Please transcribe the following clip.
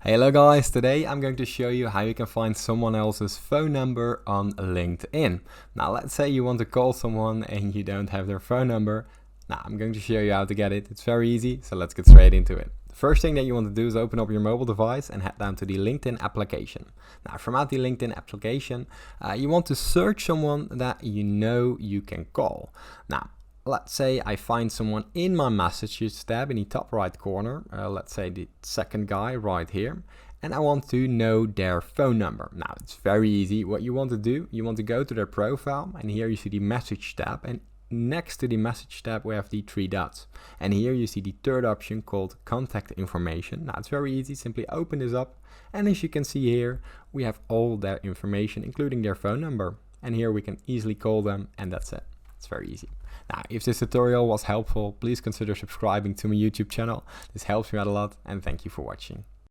Hello guys, today I'm going to show you how you can find someone else's phone number on LinkedIn. Now let's say you want to call someone and you don't have their phone number. Now I'm going to show you how to get it. It's very easy, so let's get straight into it. The first thing that you want to do is open up your mobile device and head down to the LinkedIn application. Now from out the LinkedIn application, you want to search someone that you know you can call. Now let's say I find someone in my messages tab in the top right corner, let's say the second guy right here, and I want to know their phone number. Now it's very easy. What you want to do, you want to go to their profile, and here you see the message tab, and next to the message tab we have the three dots, and here you see the third option called contact information. Now it's very easy, simply open this up, and as you can see here we have all their information including their phone number, and here we can easily call them, and that's it. It's very easy. Now, if this tutorial was helpful, please consider subscribing to my YouTube channel. This helps me out a lot, and thank you for watching.